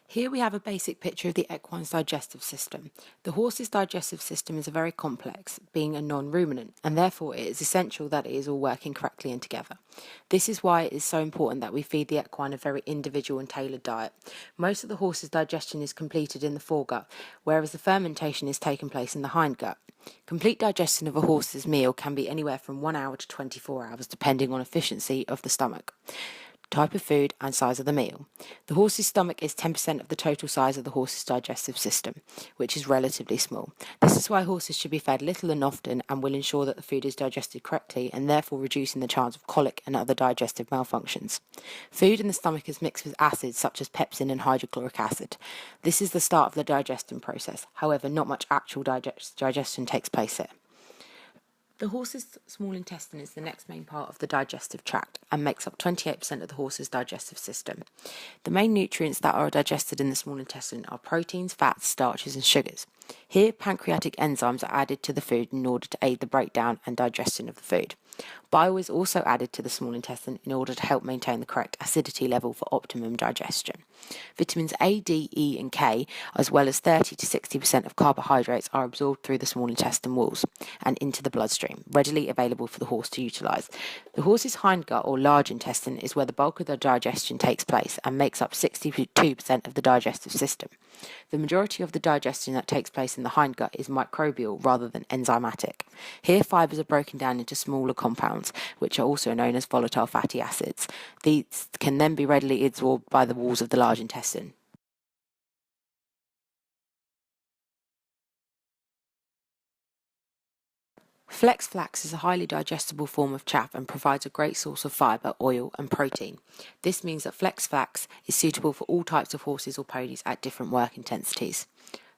Here we have a basic picture of the equine's digestive system. The horse's digestive system is very complex, being a non-ruminant, and therefore it is essential that it is all working correctly and together. This is why it is so important that we feed the equine a very individual and tailored diet. Most of the horse's digestion is completed in the foregut, whereas the fermentation is taking place in the hindgut. Complete digestion of a horse's meal can be anywhere from 1 hour to 24 hours, depending on efficiency of the stomach, type of food and size of the meal. The horse's stomach is 10% of the total size of the horse's digestive system, which is relatively small. This is why horses should be fed little and often and will ensure that the food is digested correctly and therefore reducing the chance of colic and other digestive malfunctions. Food in the stomach is mixed with acids such as pepsin and hydrochloric acid. This is the start of the digestion process. However, not much actual digestion takes place here. The horse's small intestine is the next main part of the digestive tract and makes up 28% of the horse's digestive system. The main nutrients that are digested in the small intestine are proteins, fats, starches, and sugars. Here, pancreatic enzymes are added to the food in order to aid the breakdown and digestion of the food. Bile is also added to the small intestine in order to help maintain the correct acidity level for optimum digestion. Vitamins A, D, E, and K, as well as 30 to 60% of carbohydrates, are absorbed through the small intestine walls and into the bloodstream, readily available for the horse to utilise. The horse's hindgut or large intestine is where the bulk of the digestion takes place and makes up 62% of the digestive system. The majority of the digestion that takes place in the hindgut is microbial rather than enzymatic. Here, fibres are broken down into smaller compounds, which are also known as volatile fatty acids. These can then be readily absorbed by the walls of the large intestine. Flex flax is a highly digestible form of chaff and provides a great source of fibre, oil, and protein. This means that flex flax is suitable for all types of horses or ponies at different work intensities.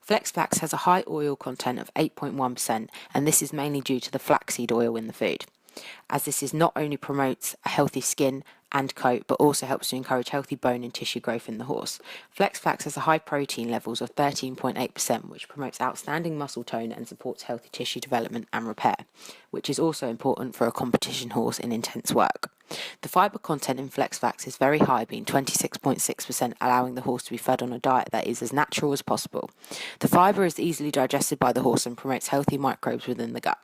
Flex flax has a high oil content of 8.1%, and this is mainly due to the flaxseed oil in the food, as this is not only promotes a healthy skin and coat, but also helps to encourage healthy bone and tissue growth in the horse. Flex flax has a high protein levels of 13.8%, which promotes outstanding muscle tone and supports healthy tissue development and repair, which is also important for a competition horse in intense work. The fibre content in flex flax is very high, being 26.6%, allowing the horse to be fed on a diet that is as natural as possible. The fibre is easily digested by the horse and promotes healthy microbes within the gut.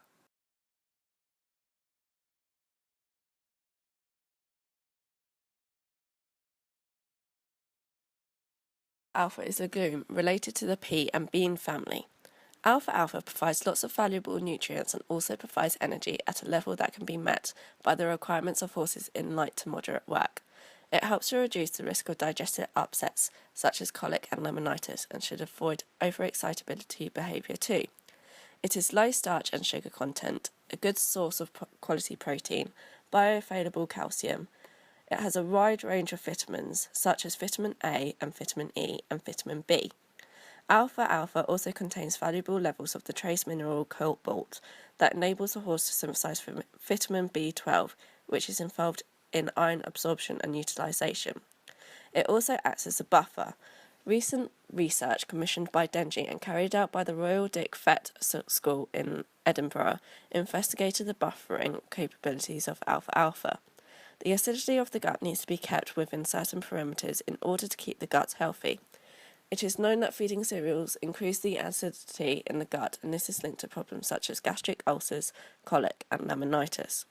Alpha is a legume related to the pea and bean family. Alfalfa provides lots of valuable nutrients and also provides energy at a level that can be met by the requirements of horses in light to moderate work. It helps to reduce the risk of digestive upsets such as colic and laminitis and should avoid overexcitability behaviour too. It is low starch and sugar content, a good source of quality protein, bioavailable calcium. It has a wide range of vitamins such as vitamin A and vitamin E and vitamin B. Alfalfa also contains valuable levels of the trace mineral cobalt that enables the horse to synthesize vitamin B12, which is involved in iron absorption and utilization. It also acts as a buffer. Recent research commissioned by Dengie and carried out by the Royal Dick Vet School in Edinburgh investigated the buffering capabilities of alfalfa. The acidity of the gut needs to be kept within certain parameters in order to keep the gut healthy. It is known that feeding cereals increase the acidity in the gut, and this is linked to problems such as gastric ulcers, colic, and laminitis.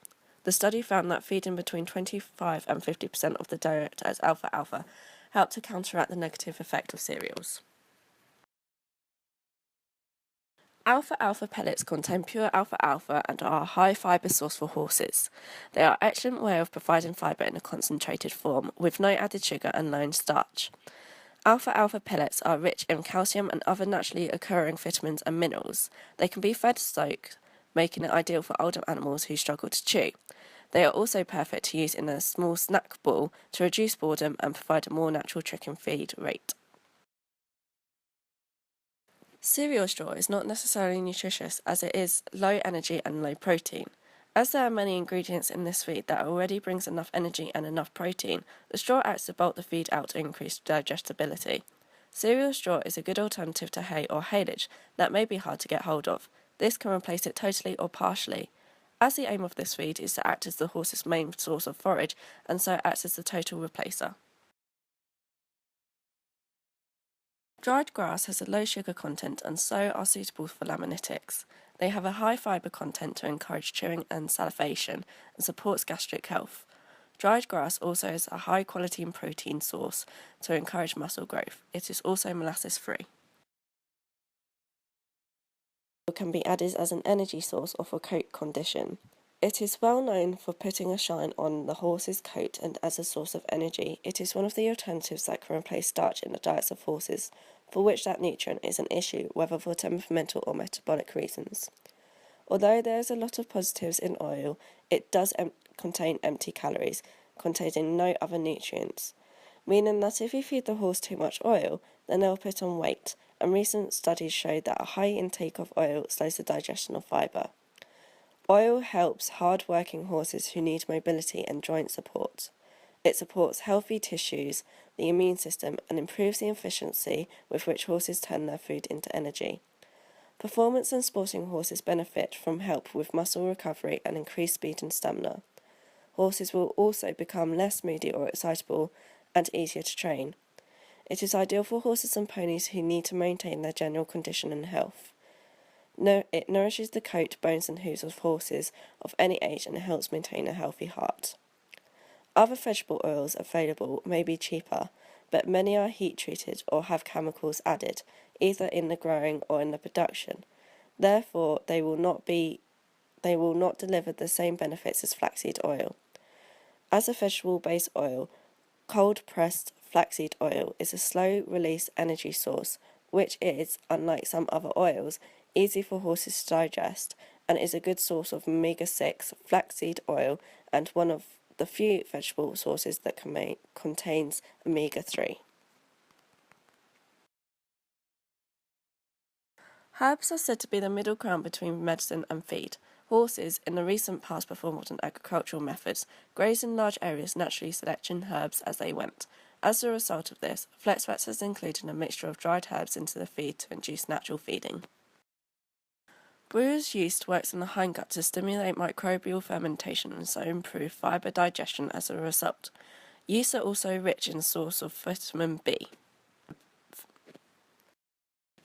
The study found that feeding between 25 and 50% of the diet as alfalfa helped to counteract the negative effect of cereals. Alfalfa pellets contain pure alfalfa and are a high fibre source for horses. They are an excellent way of providing fibre in a concentrated form, with no added sugar and low starch. Alfalfa pellets are rich in calcium and other naturally occurring vitamins and minerals. They can be fed soaked, making it ideal for older animals who struggle to chew. They are also perfect to use in a small snack bowl to reduce boredom and provide a more natural chicken feed rate. Cereal straw is not necessarily nutritious as it is low energy and low protein. As there are many ingredients in this feed that already brings enough energy and enough protein, the straw acts to bulk the feed out to increase digestibility. Cereal straw is a good alternative to hay or haylage that may be hard to get hold of. This can replace it totally or partially. As the aim of this feed is to act as the horse's main source of forage and so acts as the total replacer. Dried grass has a low sugar content and so are suitable for laminitis. They have a high fibre content to encourage chewing and salivation and supports gastric health. Dried grass also is a high quality and protein source to encourage muscle growth. It is also molasses free. It can be added as an energy source or for coat condition. It is well known for putting a shine on the horse's coat and as a source of energy. It is one of the alternatives that can replace starch in the diets of horses, for which that nutrient is an issue, whether for temperamental or metabolic reasons. Although there is a lot of positives in oil, it does contain empty calories, containing no other nutrients, meaning that if you feed the horse too much oil, then they'll put on weight, and recent studies show that a high intake of oil slows the digestion of fibre. Oil helps hard-working horses who need mobility and joint support. It supports healthy tissues, the immune system, and improves the efficiency with which horses turn their food into energy. Performance and sporting horses benefit from help with muscle recovery and increased speed and stamina. Horses will also become less moody or excitable and easier to train. It is ideal for horses and ponies who need to maintain their general condition and health. It nourishes the coat, bones and hooves of horses of any age and helps maintain a healthy heart. Other vegetable oils available may be cheaper, but many are heat treated or have chemicals added, either in the growing or in the production. Therefore, they will not deliver the same benefits as flaxseed oil. As a vegetable-based oil, cold-pressed flaxseed oil is a slow-release energy source, which is, unlike some other oils, easy for horses to digest and is a good source of omega-6 flaxseed oil and one of the few vegetable sources that contains omega-3. Herbs are said to be the middle ground between medicine and feed. Horses, in the recent past before modern agricultural methods, grazed in large areas naturally selecting herbs as they went. As a result of this, FlexVets has included a mixture of dried herbs into the feed to induce natural feeding. Brewer's yeast works in the hindgut to stimulate microbial fermentation and so improve fibre digestion as a result. Yeasts are also rich in a source of vitamin B.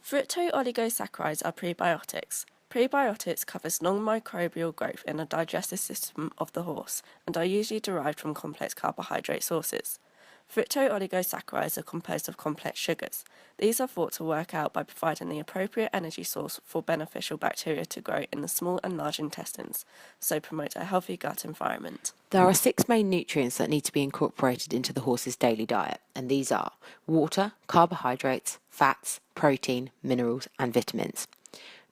Fructooligosaccharides are prebiotics. Prebiotics covers non-microbial growth in the digestive system of the horse and are usually derived from complex carbohydrate sources. Fructooligosaccharides are composed of complex sugars. These are thought to work out by providing the appropriate energy source for beneficial bacteria to grow in the small and large intestines, so promote a healthy gut environment. There are 6 main nutrients that need to be incorporated into the horse's daily diet, and these are water, carbohydrates, fats, protein, minerals, and vitamins.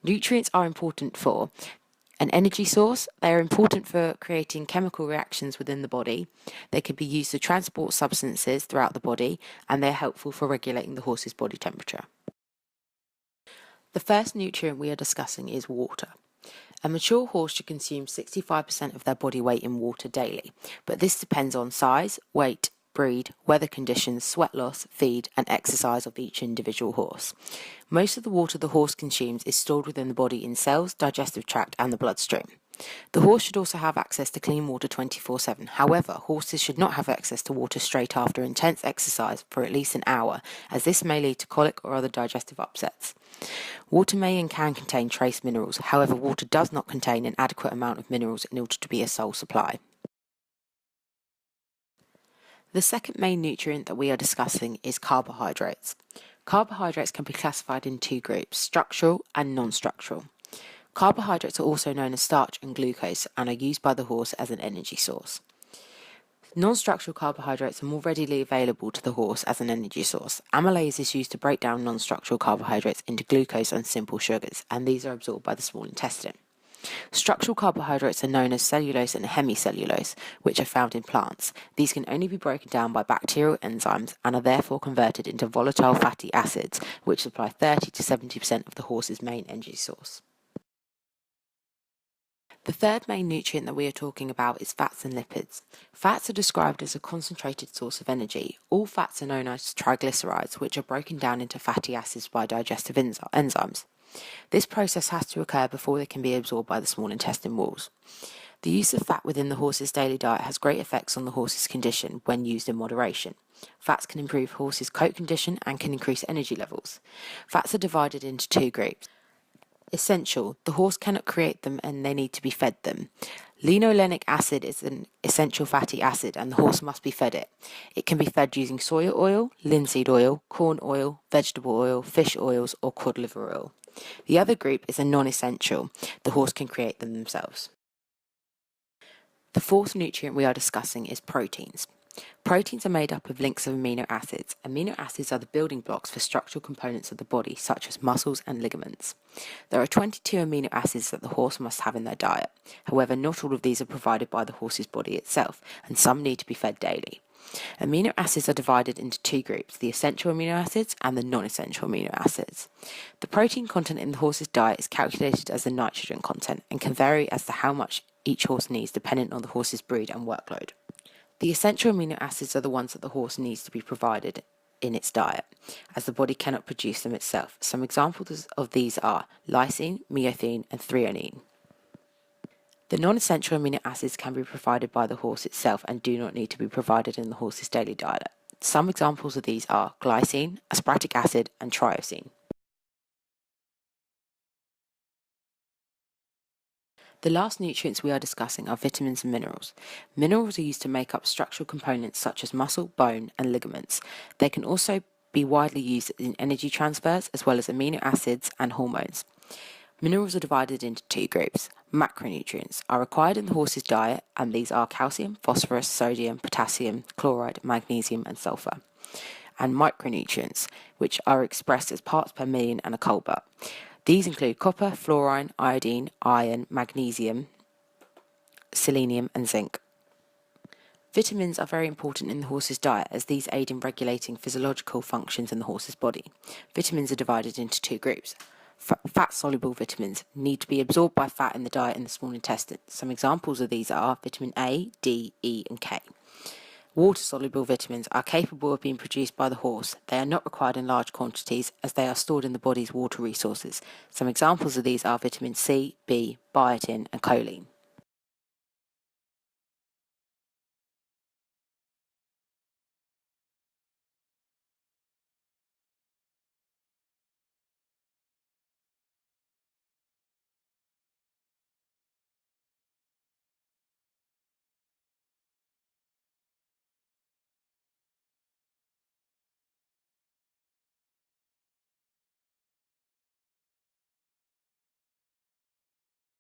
Nutrients are important for an energy source. They are important for creating chemical reactions within the body. They can be used to transport substances throughout the body, and they're helpful for regulating the horse's body temperature. The first nutrient we are discussing is water. A mature horse should consume 65% of their body weight in water daily, but this depends on size, weight, breed, weather conditions, sweat loss, feed, and exercise of each individual horse. Most of the water the horse consumes is stored within the body in cells, digestive tract, and the bloodstream. The horse should also have access to clean water 24/7. However, horses should not have access to water straight after intense exercise for at least an hour, as this may lead to colic or other digestive upsets. Water may and can contain trace minerals. However, water does not contain an adequate amount of minerals in order to be a sole supply. The second main nutrient that we are discussing is carbohydrates. Carbohydrates can be classified in 2 groups, structural and non-structural. Carbohydrates are also known as starch and glucose and are used by the horse as an energy source. Non-structural carbohydrates are more readily available to the horse as an energy source. Amylase is used to break down non-structural carbohydrates into glucose and simple sugars, and these are absorbed by the small intestine. Structural carbohydrates are known as cellulose and hemicellulose, which are found in plants. These can only be broken down by bacterial enzymes and are therefore converted into volatile fatty acids, which supply 30 to 70% of the horse's main energy source. The third main nutrient that we are talking about is fats and lipids. Fats are described as a concentrated source of energy. All fats are known as triglycerides, which are broken down into fatty acids by digestive enzymes. This process has to occur before they can be absorbed by the small intestine walls. The use of fat within the horse's daily diet has great effects on the horse's condition when used in moderation. Fats can improve horses' coat condition and can increase energy levels. Fats are divided into two groups. Essential, the horse cannot create them and they need to be fed them. Linolenic acid is an essential fatty acid and the horse must be fed it. It can be fed using soya oil, linseed oil, corn oil, vegetable oil, fish oils or cod liver oil. The other group is a non-essential. The horse can create them themselves. The fourth nutrient we are discussing is proteins. Proteins are made up of links of amino acids. Amino acids are the building blocks for structural components of the body, such as muscles and ligaments. There are 22 amino acids that the horse must have in their diet. However, not all of these are provided by the horse's body itself, and some need to be fed daily. Amino acids are divided into two groups, the essential amino acids and the non-essential amino acids. The protein content in the horse's diet is calculated as the nitrogen content and can vary as to how much each horse needs dependent on the horse's breed and workload. The essential amino acids are the ones that the horse needs to be provided in its diet, as the body cannot produce them itself. Some examples of these are lysine, myothine, and threonine. The non-essential amino acids can be provided by the horse itself and do not need to be provided in the horse's daily diet. Some examples of these are glycine, aspartic acid, and triosine. The last nutrients we are discussing are vitamins and minerals. Minerals are used to make up structural components such as muscle, bone, and ligaments. They can also be widely used in energy transfers as well as amino acids and hormones. Minerals are divided into two groups. Macronutrients are required in the horse's diet, and these are calcium, phosphorus, sodium, potassium, chloride, magnesium, and sulfur. And micronutrients, which are expressed as parts per million and a Colbert. These include copper, fluorine, iodine, iron, magnesium, selenium, and zinc. Vitamins are very important in the horse's diet as these aid in regulating physiological functions in the horse's body. Vitamins are divided into two groups. Fat-soluble vitamins need to be absorbed by fat in the diet in the small intestine. Some examples of these are vitamin A, D, E, and K. Water-soluble vitamins are capable of being produced by the horse. They are not required in large quantities as they are stored in the body's water resources. Some examples of these are vitamin C, B, biotin, and choline.